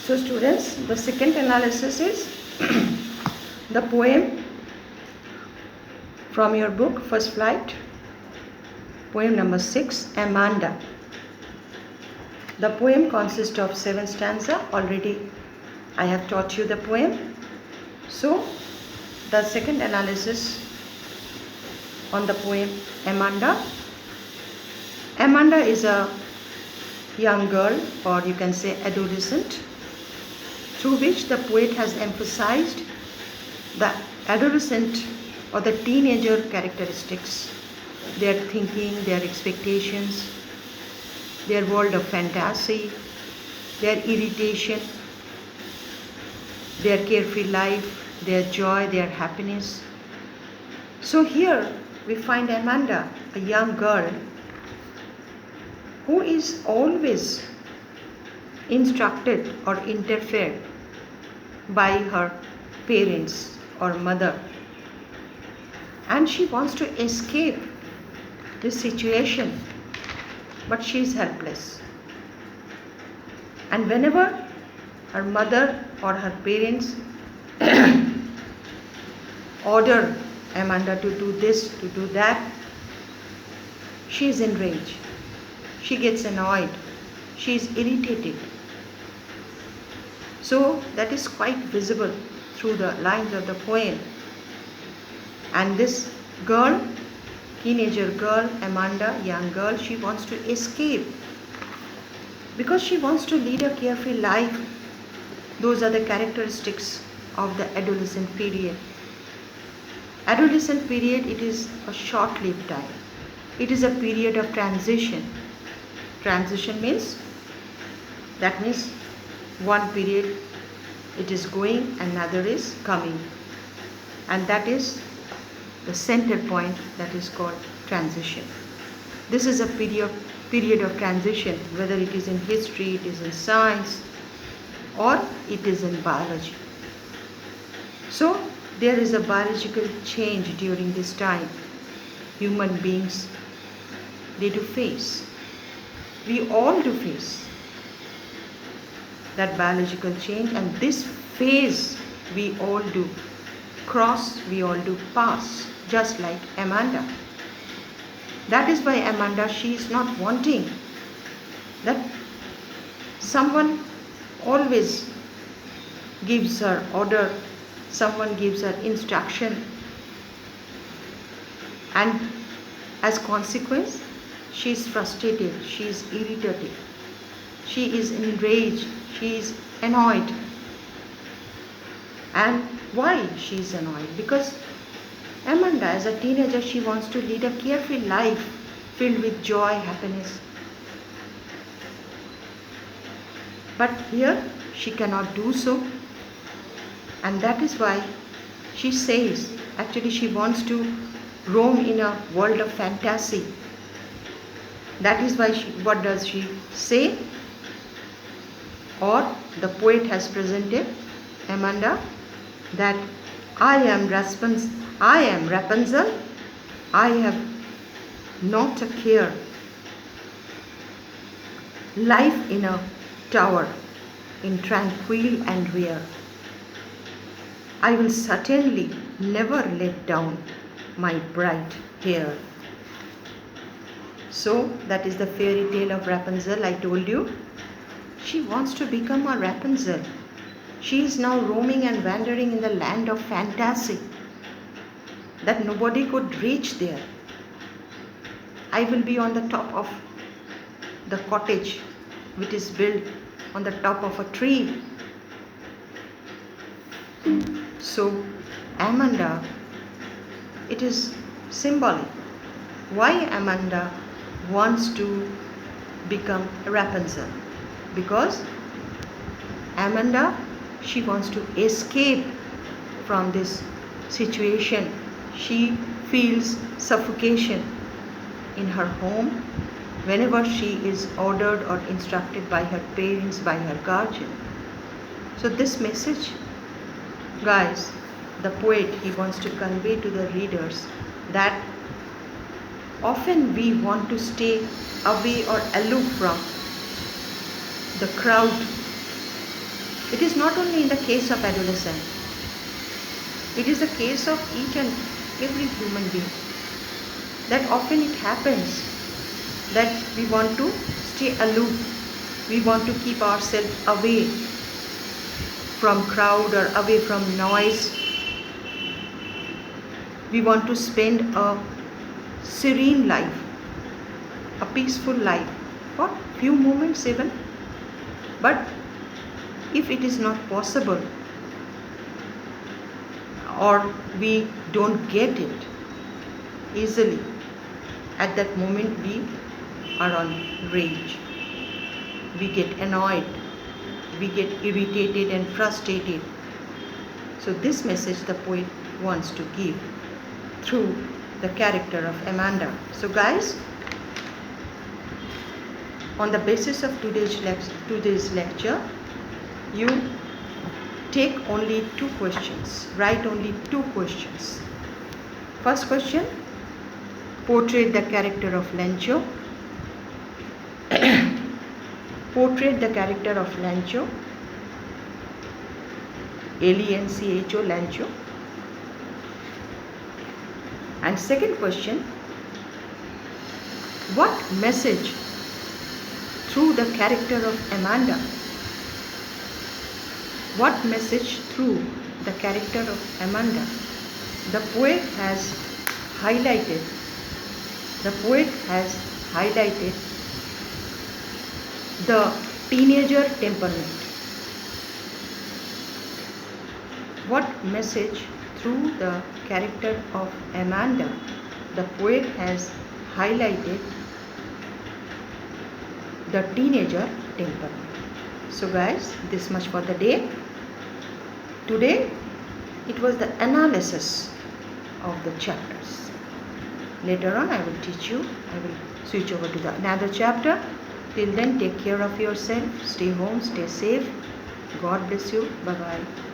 So students, the second analysis is the poem from your book First Flight, poem number 6, Amanda. The poem consists of 7 stanzas. Already I have taught you the poem. So the second analysis on the poem Amanda. Amanda is a young girl, or you can say adolescent, through which the poet has emphasized the adolescent or the teenager characteristics, their thinking, their expectations, their world of fantasy, their irritation, their carefree life, their joy, their happiness. So here we find Amanda, a young girl who is always instructed or interfered by her parents or mother, and she wants to escape this situation, but she is helpless. And whenever her mother or her parents order Amanda to do this, to do that, she is enraged. She gets annoyed. She is irritated. So that is quite visible through the lines of the poem. And this girl, teenager girl, Amanda, young girl, she wants to escape because she wants to lead a carefree life. Those are the characteristics of the adolescent period. Adolescent period, it is a short-lived time. It is a period of transition. Transition means, that means one period it is going, another is coming. And that is the center point, that is called transition. This is a period of transition, whether it is in history, it is in science, or it is in biology. So there is a biological change during this time. Human beings, they do face. We all do face that biological change, and this phase we all do cross, we all do pass, just like Amanda. That is why Amanda, she is not wanting that someone always gives her order, someone gives her instruction, and as consequence she is frustrated, she is irritated, she is enraged, she is annoyed. And why she is annoyed? Because Amanda, as a teenager, she wants to lead a carefree life filled with joy, happiness. But here she cannot do so, and that is why she says, actually she wants to roam in a world of fantasy. That is why what does she say? Or the poet has presented Amanda that I am Rapunzel, I have not a care. Life in a tower, in tranquil and rare. I will certainly never let down my bright hair. So that is the fairy tale of Rapunzel. I told you, she wants to become a Rapunzel. She is now roaming and wandering in the land of fantasy, that nobody could reach there. I will be on the top of the cottage which is built on the top of a tree. So Amanda, it is symbolic. Why Amanda wants to become Rapunzel? Because Amanda, she wants to escape from this situation. She feels suffocation in her home whenever she is ordered or instructed by her parents, by her guardian. So this message, guys, the poet, he wants to convey to the readers that often we want to stay away or aloof from the crowd It is not only in the case of adolescent. It is the case of each and every human being. That often it happens that we want to stay aloof. We want to keep ourselves away from crowd or away from noise. We want to spend a serene life, a peaceful life for few moments even. But if it is not possible or we don't get it easily, at that moment we are on rage. We get annoyed, we get irritated and frustrated. So this message the poet wants to give through the character of Amanda. So guys, on the basis of today's lecture, you take only 2 questions, write only 2 questions. First question, portray the character of Lencho. Portray the character of Lencho, L-E-N-C-H-O, Lencho. And second question, what message through the character of Amanda, what message through the character of Amanda the poet has highlighted, the teenager temperament. What message through the character of Amanda the poet has highlighted the teenager temperament. So guys, this much for the day. Today it was the analysis of the chapters. Later on I will teach you, I will switch over to another chapter. Till then, take care of yourself, stay home, stay safe. God bless you. Bye bye.